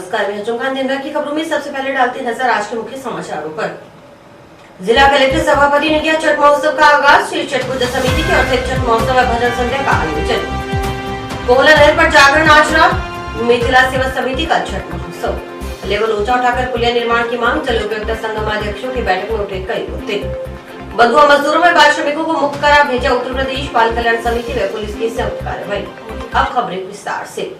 नमस्कार, मैं चुमकान दिनभर की खबरों में सबसे पहले डालते नजर आज के मुख्य समाचारों पर। जिला कलेक्टर सभापति ने किया छठ महोत्सव का आगाज। श्री छठ पूजा समिति की ओर से छठ महोत्सव व भजन संध्या का आयोजन। कोहला नहर पर जागरण आचरा। मिथिला सेवा समिति का छठ महोत्सव। लेवल ऊंचा उठाकर पुलिया निर्माण की मांग। जल उपयोगिता संगम अध्यक्षों की बैठक में उठे कई मुद्दे। बंधुआ मजदूरों में बाल श्रमिकों को मुक्त करा भेजा उत्तर प्रदेश। बाल कल्याण समिति व पुलिस की संयुक्त कार्रवाई। अब खबरें विस्तार से।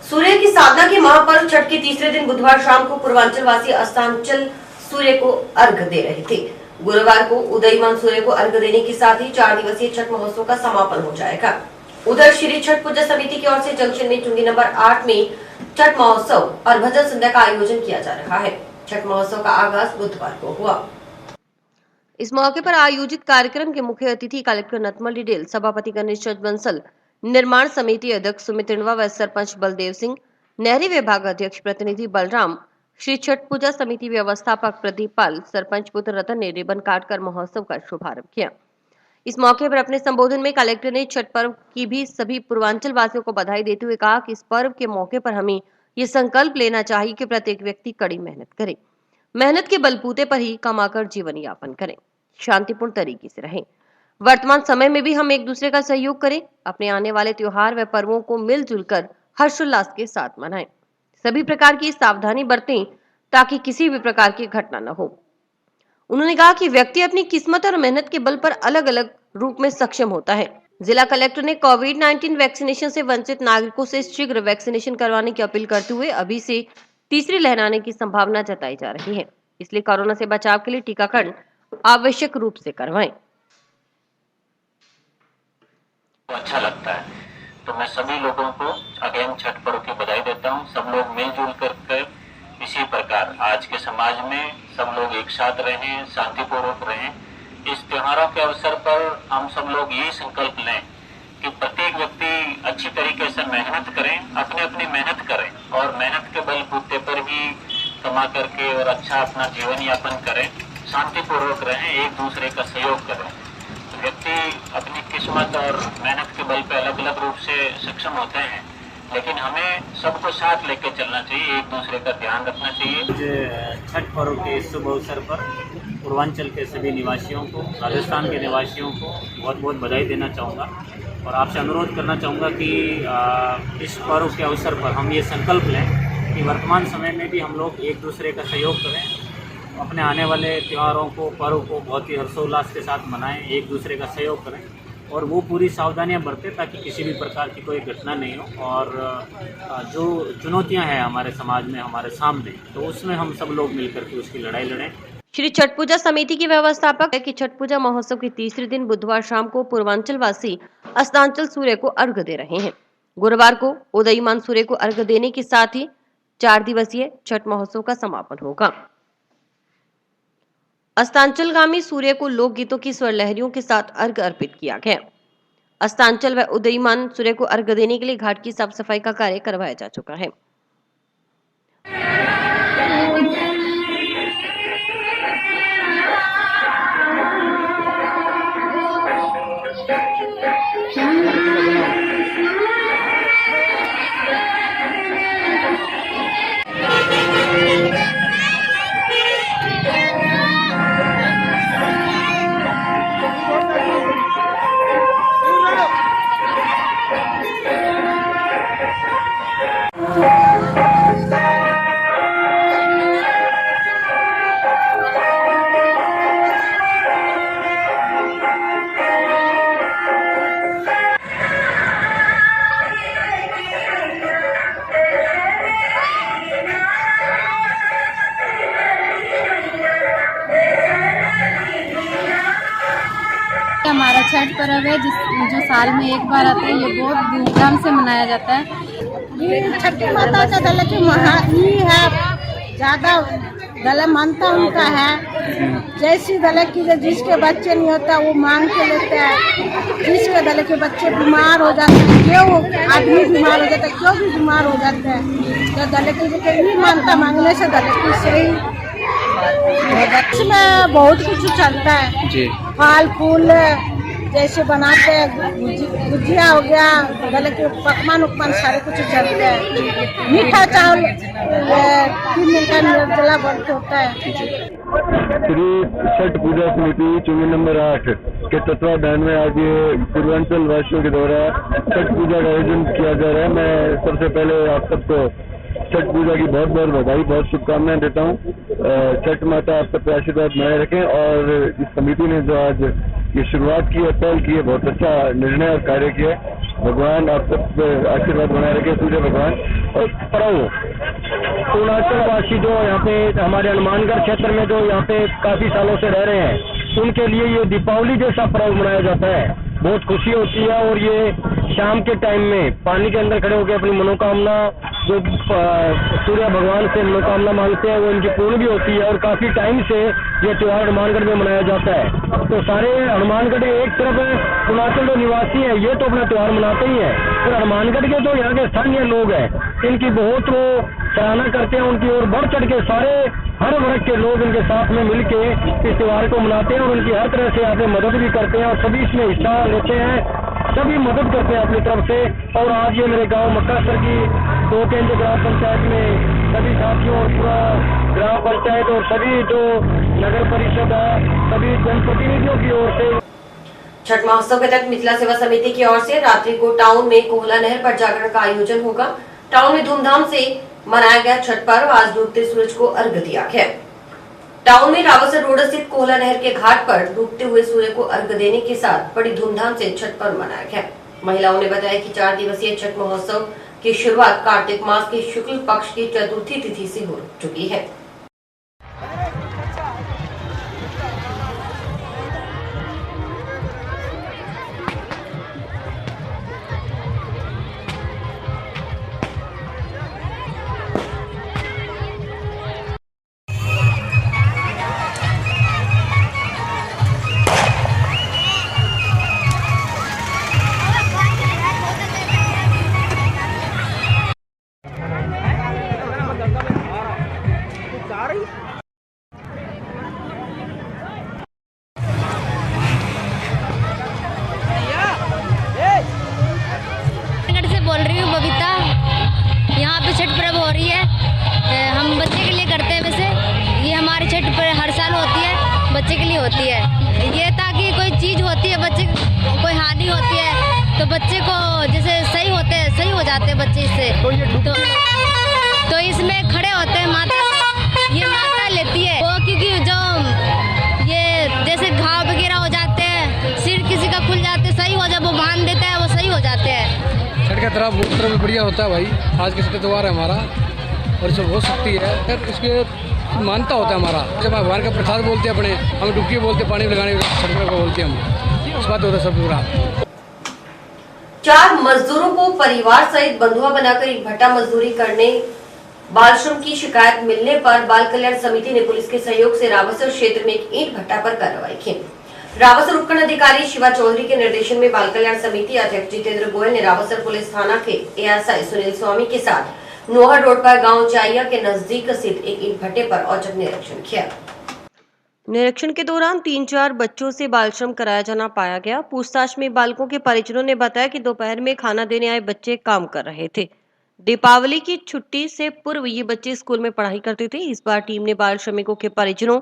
सूर्य की साधना के महापर्व छठ के तीसरे दिन बुधवार शाम को पूर्वांचल वासी अस्तांचल सूर्य को अर्घ्य दे रहे थे। गुरुवार को उदयमान सूर्य को अर्घ्य देने के साथ ही 4 दिवसीय छठ महोत्सव का समापन हो जाएगा। उधर श्री छठ पूजा समिति की ओर से जंक्शन में चुंगी नंबर 8 में छठ महोत्सव और भजन संध्या का आयोजन किया जा रहा है। छठ महोत्सव का आगाज बुधवार को हुआ। इस मौके पर आयोजित कार्यक्रम के मुख्य अतिथि कलेक्टर नतमल डिडेल, सभापति गणेश बंसल, निर्माण समिति अध्यक्ष सुमित रिंडवा व सरपंच बलदेव सिंह, नहरी विभाग अध्यक्ष प्रतिनिधि बलराम, श्री छठ पूजा समिति व्यवस्थापक प्रदीप पाल, सरपंच पुत्र रतन ने रिबन काटकर महोत्सव का शुभारंभ किया। इस मौके पर अपने संबोधन में कलेक्टर ने छठ पर्व की भी सभी पूर्वांचल वासियों को बधाई देते हुए कहा कि इस पर्व के मौके पर हमें ये संकल्प लेना चाहिए कि प्रत्येक व्यक्ति कड़ी मेहनत करे, मेहनत के बलबूते पर ही कमाकर जीवन यापन करें, शांतिपूर्ण तरीके से रहें। वर्तमान समय में भी हम एक दूसरे का सहयोग करें, अपने आने वाले त्योहार व पर्वों को मिलजुल कर हर्षोल्लास के साथ मनाएं, सभी प्रकार की सावधानी बरतें ताकि किसी भी प्रकार की घटना न हो। उन्होंने कहा कि व्यक्ति अपनी किस्मत और मेहनत के बल पर अलग अलग रूप में सक्षम होता है। जिला कलेक्टर ने कोविड-19 वैक्सीनेशन से वंचित नागरिकों से शीघ्र वैक्सीनेशन करवाने की अपील करते हुए अभी से तीसरी लहर आने की संभावना जताई जा रही है, इसलिए कोरोना से बचाव के लिए टीकाकरण आवश्यक रूप से करवाएं। अच्छा लगता है, तो मैं सभी लोगों को अगेन छठ पर्व की बधाई देता हूँ। सब लोग मिलजुल कर इसी प्रकार आज के समाज में सब लोग एक साथ रहें, शांतिपूर्वक रहें। इस त्योहारों के अवसर पर हम सब लोग यही संकल्प लें कि प्रत्येक व्यक्ति अच्छी तरीके से मेहनत करें, अपनी अपनी मेहनत करें और मेहनत के बलबूते पर ही कमा करके और अच्छा अपना जीवन यापन करें, शांतिपूर्वक रहें, एक दूसरे का सहयोग करें। व्यक्ति अपनी किस्मत और मेहनत के बल पे अलग अलग रूप से सक्षम होते हैं, लेकिन हमें सबको साथ लेकर चलना चाहिए, एक दूसरे का ध्यान रखना चाहिए। छठ पर्व के इस शुभ अवसर पर पूर्वांचल के सभी निवासियों को, राजस्थान के निवासियों को बहुत बहुत बधाई देना चाहूँगा और आपसे अनुरोध करना चाहूँगा कि इस पर्व के अवसर पर हम ये संकल्प लें कि वर्तमान समय में भी हम लोग एक दूसरे का सहयोग करें, अपने आने वाले त्योहारों को, पर्व को बहुत ही हर्षोल्लास के साथ मनाएं, एक दूसरे का सहयोग करें और वो पूरी सावधानियां बरतें ताकि किसी भी प्रकार की कोई घटना नहीं हो। और जो चुनौतियां हैं हमारे समाज में, हमारे सामने, तो उसमें हम सब लोग मिलकर के उसकी लड़ाई लड़ें। श्री छठ पूजा समिति की व्यवस्थापक है कि छठ पूजा महोत्सव के तीसरे दिन बुधवार शाम को पूर्वांचल वासी अस्तांचल सूर्य को अर्घ्य दे रहे हैं। गुरुवार को उदयमान सूर्य को अर्घ्य देने के साथ ही 4 दिवसीय छठ महोत्सव का समापन होगा। अस्तांचलगामी सूर्य को लोकगीतों की स्वर लहरियों के साथ अर्घ्य अर्पित किया गया। अस्तांचल व उदयमान सूर्य को अर्घ्य देने के लिए घाट की साफ सफाई का कार्य करवाया जा चुका है। हमारा छठ पर्व है जो साल में एक बार आता है। ये बहुत धूमधाम से मनाया जाता है। ये छठी माता का दल की महानी है, ज्यादा दल मानता उनका है। जैसी दल की जिसके बच्चे नहीं होता वो मांग के लेते हैं, जिसके दल के बच्चे बीमार हो जाते हैं, क्यों आदमी बीमार हो जाता है, क्यों भी बीमार हो जाते हैं, तो दल की नहीं मानता, मांगने से दल की सही। इसमें बहुत कुछ चलता है, फल फूल जैसे बनाते हैं गुजिया हो गया, गले के पकवान उपमान सारे कुछ चलते हैं। मीठा चावल 3 दिन का निर्जला व्रत होता है। श्री छठ पूजा समिति चुंगी नंबर 8 के तत्वाधान में आज ये पूर्वांचल वासियों के द्वारा छठ पूजा का आयोजन किया जा रहा है। मैं सबसे पहले आप सबको छठ पूजा की बहुत बहुत बधाई, बहुत शुभकामनाएं देता हूँ। छठ माता आप सबके आशीर्वाद बनाए रखें और इस समिति ने जो आज ये शुरुआत की है, पहल की है, बहुत अच्छा निर्णय और कार्य किया है। भगवान आप सब आशीर्वाद बनाए रखे, सूर्य भगवान। और पर्व पूर्वांचल वासी जो यहाँ पे हमारे हनुमानगढ़ क्षेत्र में जो यहाँ पे काफी सालों से रह रहे हैं, उनके लिए ये दीपावली जैसा पर्व मनाया जाता है। बहुत खुशी होती है और ये शाम के टाइम में पानी के अंदर खड़े होकर अपनी मनोकामना जो सूर्य भगवान से मनोकामना मांगते हैं वो इनकी पूर्ण भी होती है। और काफी टाइम से ये त्योहार हनुमानगढ़ में मनाया जाता है। तो सारे हनुमानगढ़ एक तरफ पूर्वांचल जो निवासी है ये तो अपना त्योहार मनाते ही है, और हनुमानगढ़ के जो यहाँ के स्थानीय लोग हैं इनकी बहुत वो सराहना करते हैं उनकी, और बढ़ चढ़ के सारे हर वर्ग के लोग इनके साथ में मिलके इस त्योहार को मनाते हैं और उनकी हर तरह से यहाँ पे मदद भी करते हैं और सभी इसमें हिस्सा लेते हैं, सभी मदद करते हैं अपनी तरफ से। और आज ये मेरे गांव मक्कासर की 2 केंद्र ग्राम पंचायत में सभी साथियों और पूरा ग्राम पंचायत और सभी जो नगर परिषद है सभी जनप्रतिनिधियों की ओर से छठ महोत्सव के तहत मिथिला सेवा समिति की ओर से रात्रि को टाउन में कोहला नहर पर जागरण का आयोजन होगा। टाउन में धूमधाम से मनाया गया छठ पर्व। आज डूबते सूरज को अर्घ्य दिया गया। टाउन में रावसर रोड स्थित कोहला नहर के घाट पर डूबते हुए सूर्य को अर्घ्य देने के साथ बड़ी धूमधाम से छठ पर्व मनाया गया। महिलाओं ने बताया कि 4 दिवसीय छठ महोत्सव की शुरुआत कार्तिक मास के शुक्ल पक्ष की चतुर्थी तिथि से हो चुकी है। बोल रही हूँ बबीता। यहाँ पे छठ पर्व हो रही है, हम बच्चे के लिए करते हैं। वैसे ये हमारी छठ पर्व हर साल होती है, बच्चे के लिए होती है। ये ताकि कोई चीज़ होती है बच्चे कोई हानि होती है तो बच्चे को जैसे सही हो जाते हैं बच्चे इससे। तो इसमें खड़े होते हैं माता, ये माता लेती है वो, क्योंकि जो ये जैसे घाव वगैरह हो जाते हैं, सिर किसी का खुल जाते सही हो जाए, वो बांध देता है, वो सही हो जाते हैं। छठ का तरफ भी बढ़िया होता है भाई। आज के छठ त्योहार है हमारा और इसमें बहुत शक्ति है। फिर इसके मानता होता है हमारा। जब भगवान का प्रसाद बोलते हैं अपने, हम डुबकी बोलते हैं, पानी लगाने छठ पर्व को बोलते हैं हम, इस बात होता है सब पूरा। 4 मजदूरों को परिवार सहित बंधुआ बनाकर एक भट्टा मजदूरी करने बाल श्रम की शिकायत मिलने पर बाल कल्याण समिति ने पुलिस के सहयोग से रावसर क्षेत्र में एक ईंट भट्टा पर कार्रवाई की। रावसर उपखंड अधिकारी शिवा चौधरी के निर्देशन में बाल कल्याण समिति अध्यक्ष जितेंद्र गोयल ने रावसर पुलिस थाना के एएसआई सुनील स्वामी के साथ नोहर रोड पर गांव चाइया के नजदीक स्थित एक ईंट भट्टे पर औचक निरीक्षण किया। निरीक्षण के दौरान 3-4 बच्चों से बाल श्रम कराया जाना पाया गया। पूछताछ में बालकों के परिजनों ने बताया कि दोपहर में खाना देने आए बच्चे काम कर रहे थे। दीपावली की छुट्टी से पूर्व ये बच्चे स्कूल में पढ़ाई करते थे। इस बार टीम ने बाल श्रमिकों के परिजनों,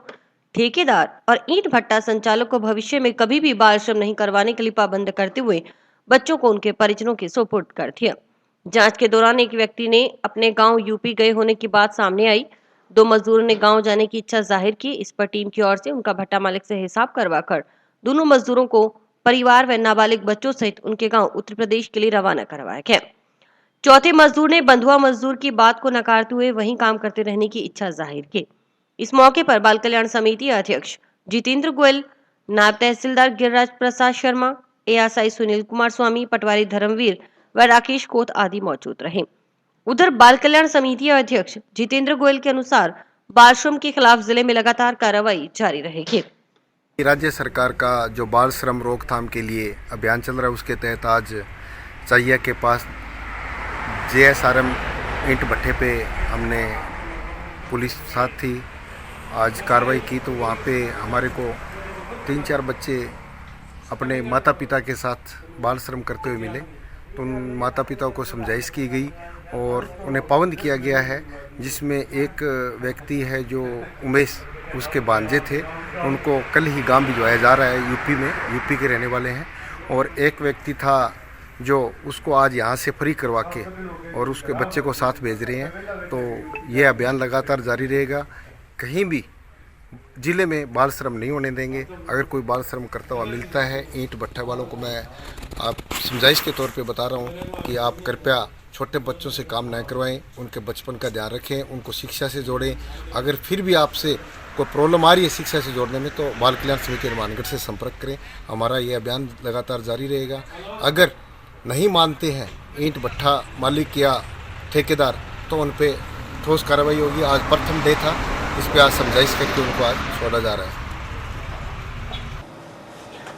ठेकेदार और ईंट भट्टा संचालक को भविष्य में कभी भी बाल श्रम नहीं करवाने के लिए पाबंद करते हुए बच्चों को उनके परिजनों के सुपुर्द कर दिया। जांच के दौरान एक व्यक्ति ने अपने गांव यूपी गए होने की बात सामने आई। 2 मजदूरों ने गांव जाने की इच्छा जाहिर की। इस पर टीम की ओर से उनका भट्टा मालिक से हिसाब करवाकर दोनों मजदूरों को परिवार व नाबालिग बच्चों सहित उनके गांव उत्तर प्रदेश के लिए रवाना करवाया गया। चौथे मजदूर ने बंधुआ मजदूर की बात को नकारते हुए वहीं काम करते रहने की इच्छा जाहिर की। इस मौके पर बाल कल्याण समिति अध्यक्ष जितेंद्र गोयल, नायब तहसीलदार गिरिराज प्रसाद शर्मा, एएसआई सुनील कुमार स्वामी, पटवारी धर्मवीर व राकेश कोत आदि मौजूद रहे। उधर बाल कल्याण समिति अध्यक्ष जितेंद्र गोयल के अनुसार बाल श्रम के खिलाफ जिले में लगातार कार्रवाई जारी रहेगी। राज्य सरकार का जो बाल श्रम रोकथाम के लिए अभियान चल रहा है उसके तहत आज चाहिया के पास JSRM ईंट भट्टे पे हमने पुलिस साथ थी आज कार्रवाई की। तो वहाँ पे हमारे को 3-4 बच्चे अपने माता पिता के साथ बाल श्रम करते हुए मिले तो उन माता पिता को समझाइश की गई और उन्हें पाबंद किया गया है, जिसमें एक व्यक्ति है जो उमेश, उसके भांजे थे, उनको कल ही गांव भिजवाया जा रहा है यूपी में, यूपी के रहने वाले हैं। और एक व्यक्ति था जो उसको आज यहाँ से फ्री करवा के और उसके बच्चे को साथ भेज रहे हैं। तो ये अभियान लगातार जारी रहेगा, कहीं भी ज़िले में बाल श्रम नहीं होने देंगे। अगर कोई बाल श्रम करता हुआ मिलता है, ईंट भट्ठा वालों को मैं आप समझाइश के तौर पे बता रहा हूँ कि आप कृपया छोटे बच्चों से काम न करवाएं, उनके बचपन का ध्यान रखें, उनको शिक्षा से जोड़ें। अगर फिर भी आपसे कोई प्रॉब्लम आ रही है शिक्षा से जोड़ने में तो बाल कल्याण समिति हनुमानगढ़ से संपर्क करें। हमारा ये अभियान लगातार जारी रहेगा। अगर नहीं मानते हैं ईंट भट्ठा मालिक या ठेकेदार तो उन पर ठोस कार्रवाई होगी। आज प्रथम डे था, इस पर आज समझाइश करके उनको आज छोड़ा जा रहा है।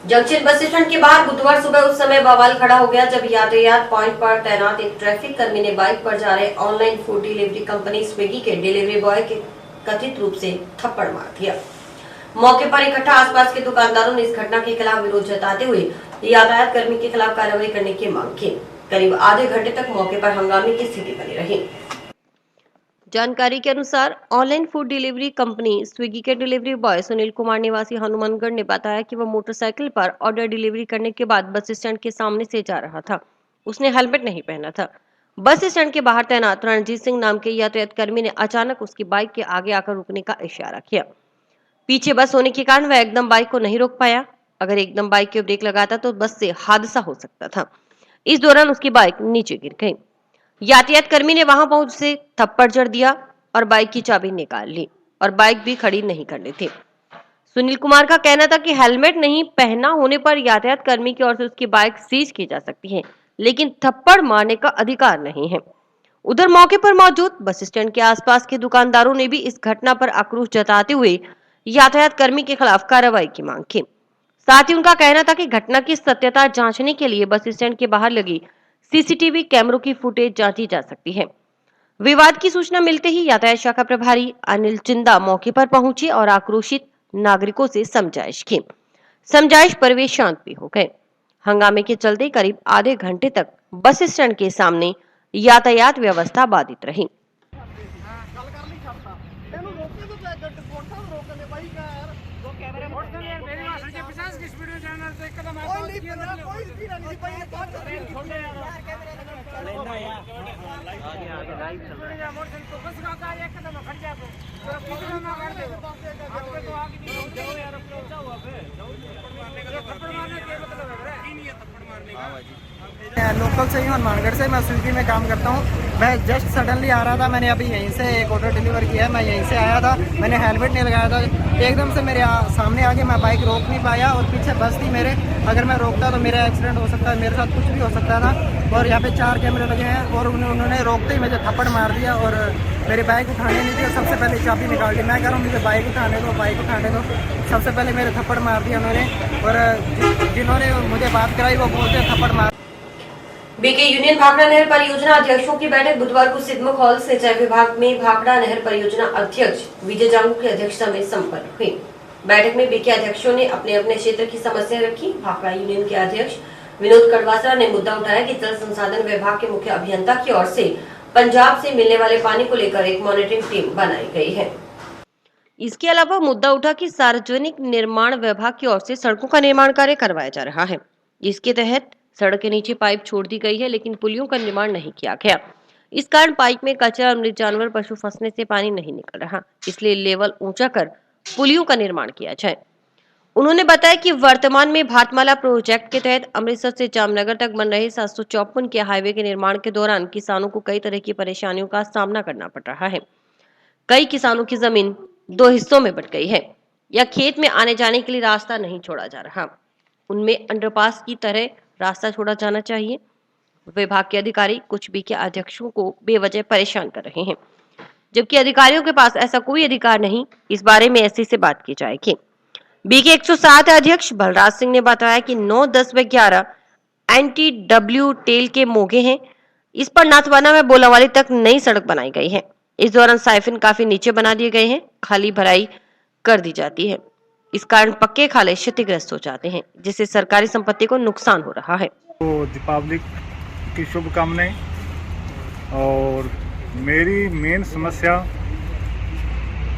जंक्शन बस स्टैंड के बाहर बुधवार सुबह उस समय बवाल खड़ा हो गया जब यातायात पॉइंट पर तैनात एक ट्रैफिक कर्मी ने बाइक पर जा रहे online food delivery company Swiggy के डिलीवरी बॉय के कथित रूप से थप्पड़ मार दिया। मौके पर इकट्ठा आसपास के दुकानदारों ने इस घटना के खिलाफ विरोध जताते हुए यातायात कर्मी के खिलाफ कार्रवाई करने की मांग की। करीब आधे घंटे तक मौके पर हंगामे की स्थिति बनी रही। जानकारी के अनुसार online food delivery company Swiggy के डिलीवरी बॉय सुनील कुमार निवासी हनुमानगढ़ ने बताया कि वह मोटरसाइकिल पर ऑर्डर डिलीवरी करने के बाद बस स्टैंड के सामने से जा रहा था। उसने हेलमेट नहीं पहना था। बस स्टैंड के बाहर तैनात रणजीत सिंह नाम के यातायात कर्मी ने अचानक उसकी बाइक के आगे आकर रुकने का इशारा किया। पीछे बस होने के कारण वह एकदम बाइक को नहीं रोक पाया। अगर एकदम बाइक के ब्रेक लगाता तो बस से हादसा हो सकता था। इस दौरान उसकी बाइक नीचे गिर गई। यातायात कर्मी ने वहां पहुंच से थप्पड़ जड़ दिया और बाइक की चाबी निकाल ली और बाइक भी खड़ी नहीं करनी थी। सुनील कुमार का कहना था कि हेलमेट नहीं पहना होने पर यातायात कर्मी की ओर से उसकी बाइक सीज की जा सकती है, लेकिन थप्पड़ मारने का अधिकार नहीं है। उधर मौके पर मौजूद बस स्टैंड के आसपास के दुकानदारों ने भी इस घटना पर आक्रोश जताते हुए यातायात कर्मी के खिलाफ कार्रवाई की मांग की। साथ ही उनका कहना था कि घटना की सत्यता जांचने के लिए बस स्टैंड के बाहर लगी सीसीटीवी कैमरों की फुटेज जांची जा सकती है। विवाद की सूचना मिलते ही यातायात शाखा प्रभारी अनिल चिंदा मौके पर पहुंचे और आक्रोशित नागरिकों से समझाइश की। समझाइश पर वे शांत भी हो गए। हंगामे के चलते करीब आधे घंटे तक बस स्टैंड के सामने यातायात व्यवस्था बाधित रही। लोकल से ही हनुमानगढ़ से, मैं स्विगी में काम करता हूँ। मैं जस्ट सडनली आ रहा था, मैंने अभी यहीं से एक ऑर्डर डिलीवर किया है। मैं यहीं से आया था, मैंने हेलमेट नहीं लगाया था। एकदम से मेरे सामने आके मैं बाइक रोक नहीं पाया और पीछे बस थी मेरे। अगर मैं रोकता तो मेरा एक्सीडेंट हो सकता है, मेरे साथ कुछ भी हो सकता था। और यहाँ पे 4 कैमरे लगे हैं और उन्होंने रोकते ही मुझे थप्पड़ मार दिया और मेरी बाइक उठाने नहीं दी। सबसे पहले चाबी निकाल दी। मैं कह रहा हूँ मुझे बाइक उठाने दो। सबसे पहले मेरे थप्पड़ मार दिया उन्होंने और जिन्होंने मुझे बात कराई वो बोलते थप्पड़ मार। बीके यूनियन भाखड़ा नहर परियोजना अध्यक्षों की बैठक बुधवार को सिद्धमुख हॉल सिंचाई विभाग में भाखड़ा नहर परियोजना अध्यक्ष विजय जांगू की अध्यक्षता में संपन्न हुई। बैठक में बीके अध्यक्षों ने अपने अपने क्षेत्र की समस्या रखी। भाखड़ा यूनियन के अध्यक्ष विनोद कड़वासरा ने मुद्दा उठाया कि जल संसाधन विभाग के मुख्य अभियंता की ओर से पंजाब से मिलने वाले पानी को लेकर एक मॉनिटरिंग टीम बनाई गई है। इसके अलावा मुद्दा उठा कि सार्वजनिक निर्माण विभाग की ओर से सड़कों का निर्माण कार्य करवाया जा रहा है। इसके तहत सड़क के नीचे पाइप छोड़ दी गई है, लेकिन पुलियों का निर्माण नहीं किया गया। इस कारण पाइप में कचरा और मृत जानवर पशु फंसने से पानी नहीं निकल रहा, इसलिए लेवल ऊंचा कर पुलियों का निर्माण किया जाए। उन्होंने बताया कि वर्तमान में भारतमाला प्रोजेक्ट के तहत अमृतसर से जामनगर तक बन रहे 754 के हाईवे के निर्माण के दौरान किसानों को कई तरह की परेशानियों का सामना करना पड़ रहा है। कई किसानों की जमीन 2 हिस्सों में बंट गई है या खेत में आने जाने के लिए रास्ता नहीं छोड़ा जा रहा। उनमें अंडरपास की तरह रास्ता छोड़ा जाना चाहिए। विभाग के अधिकारी कुछ भी के अध्यक्षों को बेवजह परेशान कर रहे हैं, जबकि अधिकारियों के पास ऐसा कोई अधिकार नहीं। इस बारे में एससी से बात की जाएगी। बीके 107 अध्यक्ष बलराज सिंह ने बताया कि 9, 10 व 11 NTW टेल के मोगे हैं। इस पर नाथवाना में बोलावाली तक नई सड़क बनाई गई है। इस दौरान साइफिन काफी नीचे बना दिए गए हैं, खाली भराई कर दी जाती है। इस कारण पक्के खाले क्षतिग्रस्त हो जाते हैं, जिससे सरकारी संपत्ति को नुकसान हो रहा है। तो दीपावली की शुभकामनाएं। और मेरी मेन समस्या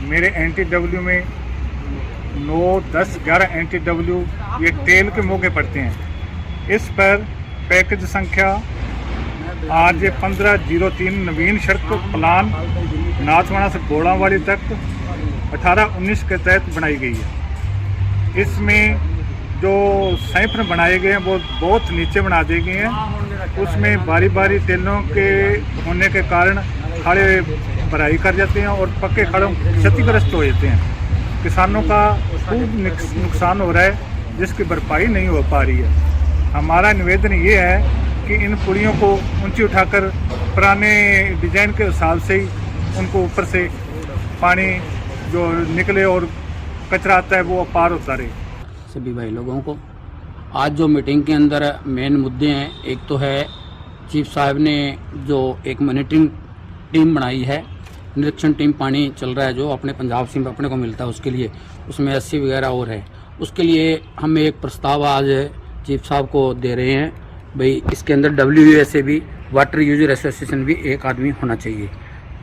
मेरे NTW में 9, 10, 11 NTW ये टेल के मौके पड़ते हैं। इस पर पैकेज संख्या आज 1503 नवीन सड़क प्लान नाथवाड़ा से बोड़ावाली तक 18-19 के तहत बनाई गई है। इसमें जो सैंपन बनाए गए हैं वो बहुत नीचे बना दिए गए हैं। उसमें बारी बारी टेलों के होने के कारण खाड़े भराई कर जाते हैं और पक्के खाड़ों क्षतिग्रस्त हो जाते हैं। किसानों का खूब नुकसान हो रहा है, जिसकी भरपाई नहीं हो पा रही है। हमारा निवेदन ये है कि इन पुलियों को ऊंची उठाकर पुराने डिजाइन के हिसाब से ही उनको ऊपर से पानी जो निकले और कचरा आता है वो पार होता रहे। सभी भाई लोगों को आज जो मीटिंग के अंदर मेन मुद्दे हैं, एक तो है चीफ साहब ने जो एक मॉनिटरिंग टीम बनाई है, निरीक्षण टीम पानी चल रहा है जो अपने पंजाब से अपने को मिलता है उसके लिए, उसमें 80 वगैरह और है। उसके लिए हम एक प्रस्ताव आज चीफ साहब को दे रहे हैं, भाई इसके अंदर WUSA भी, वाटर यूजर एसोसिएशन भी एक आदमी होना चाहिए।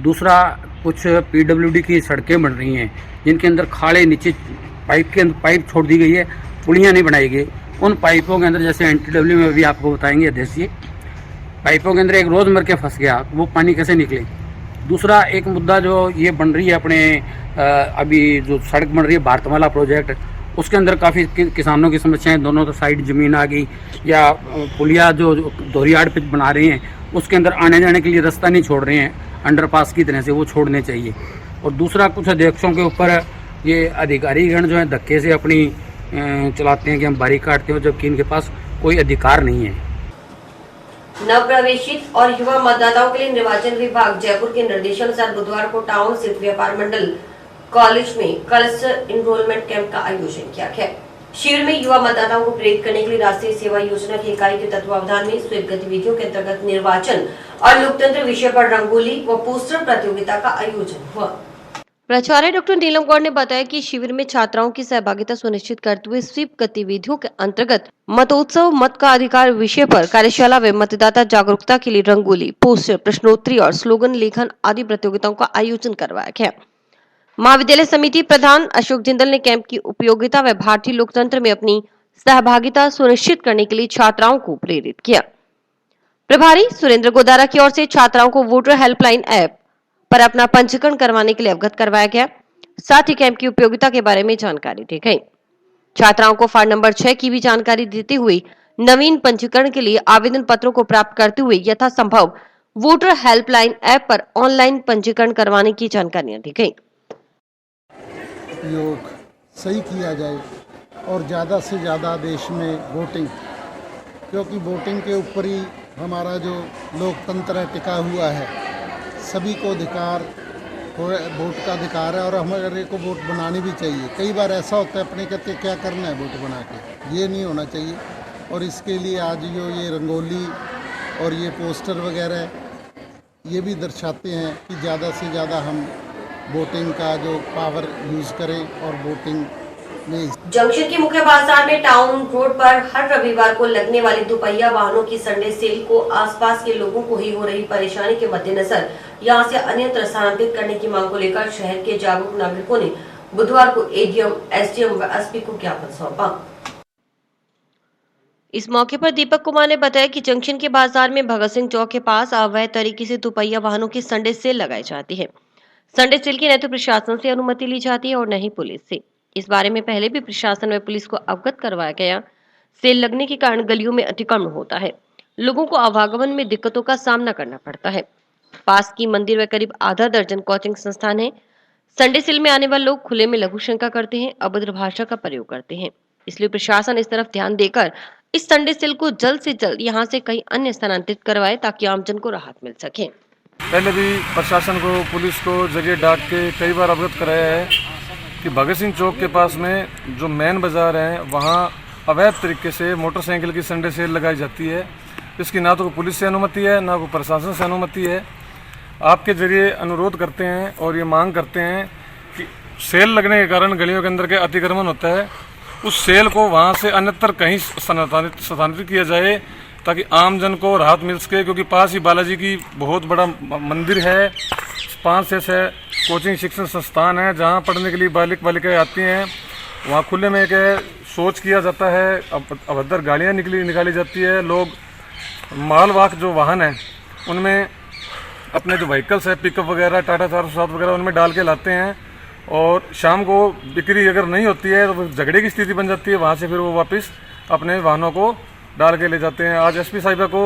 दूसरा, कुछ PWD की सड़कें बन रही हैं जिनके अंदर खाड़े नीचे पाइप के अंदर पाइप छोड़ दी गई है, पुलियाँ नहीं बनाई गई। उन पाइपों के अंदर जैसे NTW में भी आपको बताएंगे अध्यक्ष, पाइपों के अंदर एक रोज़ मर के फंस गया, वो पानी कैसे निकले। दूसरा एक मुद्दा जो ये बन रही है अपने अभी जो सड़क बन रही है भारतमाला प्रोजेक्ट, उसके अंदर काफ़ी किसानों की समस्याएं, दोनों तो साइड ज़मीन आ गई, या पुलिया जो दोहरीयार्ड पे बना रहे हैं उसके अंदर आने जाने के लिए रास्ता नहीं छोड़ रहे हैं अंडरपास की तरह से, वो छोड़ने चाहिए। और दूसरा, कुछ अध्यक्षों के ऊपर ये अधिकारीगण जो है धक्के से अपनी चलाते हैं कि हम बारी काटते हैं, जबकि इनके पास कोई अधिकार नहीं है। नवप्रवेशित और युवा मतदाताओं के लिए निर्वाचन विभाग जयपुर के निर्देशानुसार बुधवार को टाउन स्थित व्यापार मंडल कॉलेज में क्लस्टर इनरोलमेंट कैंप का आयोजन किया गया। शिविर में युवा मतदाताओं को प्रेरित करने के लिए राष्ट्रीय सेवा योजना की इकाई के तत्वावधान में स्वीप गतिविधियों के अंतर्गत निर्वाचन और लोकतंत्र विषय पर रंगोली व पोस्टर प्रतियोगिता का आयोजन हुआ। प्राचार्य डॉक्टर नीलम गौड़ ने बताया कि शिविर में छात्राओं की सहभागिता सुनिश्चित करते हुए स्वीप गतिविधियों के अंतर्गत मतोत्सव, मत का अधिकार विषय पर कार्यशाला व मतदाता जागरूकता के लिए रंगोली, पोस्टर, प्रश्नोत्तरी और स्लोगन लेखन आदि प्रतियोगिताओं का आयोजन करवाया गया। महाविद्यालय समिति प्रधान अशोक जिंदल ने कैंप की उपयोगिता व भारतीय लोकतंत्र में अपनी सहभागिता सुनिश्चित करने के लिए छात्राओं को प्रेरित किया। प्रभारी सुरेंद्र गोदारा की ओर से छात्राओं को वोटर हेल्पलाइन ऐप पर अपना पंजीकरण करवाने के लिए अवगत करवाया गया। साथ ही कैंप की उपयोगिता के बारे में जानकारी दी गई। छात्राओं को फार्म नंबर 6 की भी जानकारी देते हुए नवीन पंजीकरण के लिए आवेदन पत्रों को प्राप्त करते हुए यथासंभव वोटर हेल्पलाइन ऐप पर ऑनलाइन पंजीकरण करवाने की जानकारियां दी गई। उपयोग सही किया जाए और ज़्यादा से ज़्यादा देश में वोटिंग, क्योंकि वोटिंग के ऊपर ही हमारा जो लोकतंत्र है टिका हुआ है। सभी को अधिकार, वोट का अधिकार है और हमारे को वोट बनानी भी चाहिए। कई बार ऐसा होता है अपने कहते क्या करना है वोट बना के, ये नहीं होना चाहिए। और इसके लिए आज जो ये रंगोली और ये पोस्टर वगैरह ये भी दर्शाते हैं कि ज़्यादा से ज़्यादा हम वोटिंग का जो पावर यूज़ करें और वोटिंग में। जंक्शन के मुख्य बाजार में टाउन रोड पर हर रविवार को लगने वाली दुपहिया वाहनों की संडे सेल को आसपास के लोगों को ही हो रही परेशानी के मद्देनजर यहां से अन्यत्र स्थानांतरित करने की मांग को लेकर शहर के जागरूक नागरिकों ने बुधवार को ADM, SDM व SP को ज्ञापन सौंपा। इस मौके पर दीपक कुमार ने बताया कि जंक्शन के बाजार में भगत सिंह चौक के पास अवैध तरीके से दुपहिया वाहनों की संडे सेल लगाई जाती है। संडे सेल की न तो प्रशासन से अनुमति ली जाती है और न ही पुलिस से। इस बारे में पहले भी प्रशासन व पुलिस को अवगत करवाया गया। सेल लगने के कारण गलियों में अतिक्रमण होता है, लोगों को आवागमन में दिक्कतों का सामना करना पड़ता है। पास की मंदिर व करीब आधा दर्जन कोचिंग संस्थान है। संडे सेल में आने वाले लोग खुले में लघु शंका करते हैं, अभद्र भाषा का प्रयोग करते हैं। इसलिए प्रशासन इस तरफ ध्यान देकर इस संडे सेल को जल्द से जल्द यहाँ से कहीं अन्य स्थानांतरित करवाए ताकि आमजन को राहत मिल सके। पहले भी प्रशासन को, पुलिस को जरिए डाक के कई बार अवगत कराया है कि भगत सिंह चौक के पास में जो मेन बाजार है वहाँ अवैध तरीके से मोटरसाइकिल की संडे सेल लगाई जाती है। इसकी ना तो पुलिस से अनुमति है ना को प्रशासन से अनुमति है। आपके जरिए अनुरोध करते हैं और ये मांग करते हैं कि सेल लगने के कारण गलियों के अंदर के अतिक्रमण होता है, उस सेल को वहाँ से अन्यत्र कहीं स्थानांतरित किया जाए ताकि आम जन को राहत मिल सके। क्योंकि पास ही बालाजी की बहुत बड़ा मंदिर है, 5 से 6 कोचिंग शिक्षण संस्थान है जहाँ पढ़ने के लिए बालिक बालिकाएँ आती हैं। वहाँ खुले में एक शौच किया जाता है, अभद्र गाड़ियाँ निकाली जाती है। लोग मालवाहक जो वाहन है उनमें अपने जो व्हीकल्स है, पिकअप वगैरह, टाटा 407 वगैरह, उनमें डाल के लाते हैं और शाम को बिक्री अगर नहीं होती है तो झगड़े की स्थिति बन जाती है। वहाँ से फिर वो वापस अपने वाहनों को डाल के ले जाते हैं। आज एसपी साहिबा को,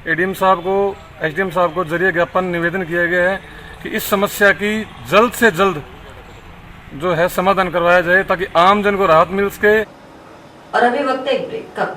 एडीएम साहब को, एसडीएम साहब को जरिए ज्ञापन निवेदन किया गया है कि इस समस्या की जल्द से जल्द जो है समाधान करवाया जाए ताकि आम जन को राहत मिल सके। और अभी वक्त है एक ब्रेक का।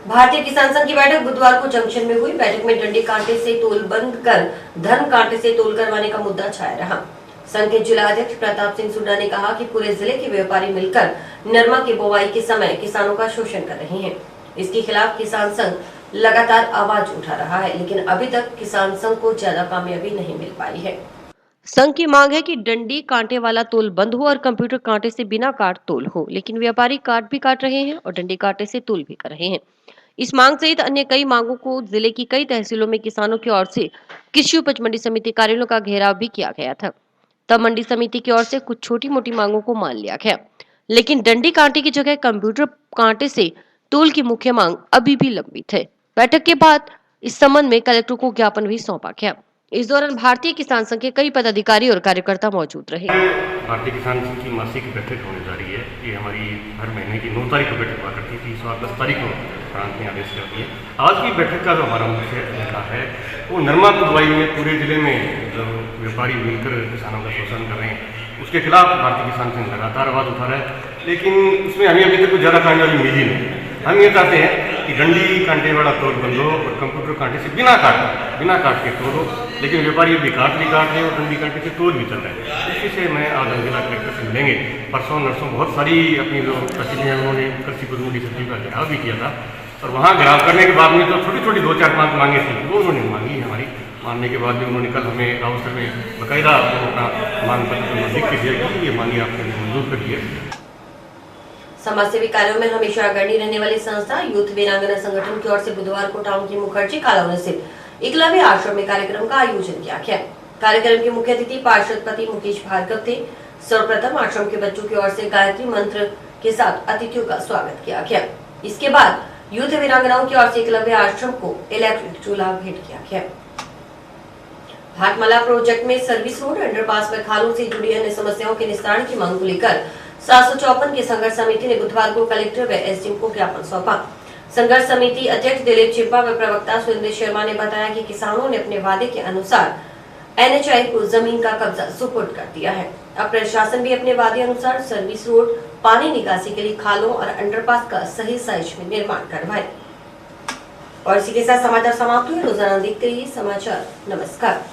भारतीय किसान संघ की बैठक बुधवार को जंक्शन में हुई। बैठक में डंडी कांटे से तोल बंद कर धन कांटे से तोल करवाने का मुद्दा छाया रहा। संघ के जिला अध्यक्ष प्रताप सिंह सुड्डा ने कहा कि पूरे जिले के व्यापारी मिलकर नरमा की बुवाई के समय किसानों का शोषण कर रहे हैं। इसके खिलाफ किसान संघ लगातार आवाज उठा रहा है, लेकिन अभी तक किसान संघ को ज्यादा कामयाबी नहीं मिल पाई है। संघ की मांग है कि डंडी कांटे वाला तोल बंद हो और कंप्यूटर कांटे से बिना काट तोल हो, लेकिन व्यापारी काट भी काट रहे हैं और डंडी कांटे से तोल भी कर रहे हैं। इस मांग सहित अन्य कई मांगों को जिले की कई तहसीलों में किसानों की ओर से कृषि उपज मंडी समिति कार्यालयों का घेराव भी किया गया था। तब मंडी समिति की ओर से कुछ छोटी मोटी मांगों को मान लिया गया, लेकिन डंडी कांटे की जगह कंप्यूटर कांटे से तोल की मुख्य मांग अभी भी लंबित है। बैठक के बाद इस संबंध में कलेक्टर को ज्ञापन भी सौंपा गया। इस दौरान भारतीय किसान संघ के कई पदाधिकारी और कार्यकर्ता मौजूद रहे। भारतीय किसान संघ की मासिक बैठक होने जा रही है। ये हमारी हर महीने की 9 तारीख को बैठक हुआ करती थी, इस बार 10 तारीख को प्रांत में आदेश कर दिए। आज की बैठक का जो हमारा मुख्य मुद्दा है वो नरमा की बुवाई में पूरे जिले में जो व्यापारी मिलकर किसानों का शोषण कर रहे हैं उसके खिलाफ भारतीय किसान संघ लगातार आवाज उठा रहा है, लेकिन उसमें हमें अभी तक कुछ ज़्यादा कामयाबी मिली नहीं। हम ये चाहते हैं कि डंडी कांटे वाला तोल बंद हो और कंप्यूटर कांटे से बिना काट के तोल हो, लेकिन व्यापारी भी काट रहे और डंडी कांटे से तोल भी चल रहे हैं। इसी से मैं आज जिला कलेक्टर से मिलेंगे। परसों नरसों बहुत सारी अपनी जो प्रतिनिधियाँ उन्होंने कृषि उपज मंडी समिति का घेराव भी किया था और वहाँ घेराव करने के बाद में जो छोटी छोटी 2-4-5 मांगे थी वो उन्होंने मांगी। हमारी मानने के बाद भी उन्होंने कल हमें राउत सर में बाकायदा अपना मांग पत्र लिख के दिया कि ये मांगे आपने मंजूर कर दिए। समाज सेवी कार्यों में हमेशा अग्रणी रहने वाली संस्था यूथ वीरांगना संगठन की ओर से बुधवार को टाउन की मुखर्जी कॉलोनी स्थित एकलव्य आश्रम में कार्यक्रम का आयोजन किया गया। कार्यक्रम के मुख्य अतिथि पार्षदपति मुकेश भार्गव थे। सर्वप्रथम आश्रम के बच्चों की ओर से गायत्री मंत्र के साथ अतिथियों का स्वागत किया गया। इसके बाद यूथ वीरांगनाओं की ओर से एकलव्य आश्रम को इलेक्ट्रिक चूल्हा भेंट किया गया। भाटमाला प्रोजेक्ट में सर्विस रोड अंडरपास में खालों से जुड़ी अन्य समस्याओं के निस्तारण की मांग को लेकर 754 की संघर्ष समिति ने बुधवार को कलेक्टर व एसडीएम को ज्ञापन सौंपा। संघर्ष समिति अध्यक्ष दिलीप चिप्पा व प्रवक्ता सुरेंद्र शर्मा ने बताया कि किसानों ने अपने वादे के अनुसार एनएचआई को जमीन का कब्जा सुपुर्द कर दिया है। अब प्रशासन भी अपने वादे अनुसार सर्विस रोड, पानी निकासी के लिए खालों और अंडरपास का सही साइज में निर्माण करवाए। और इसी के साथ समाचार समाप्त हुए। रोजाना देखते रहिए समाचार। नमस्कार।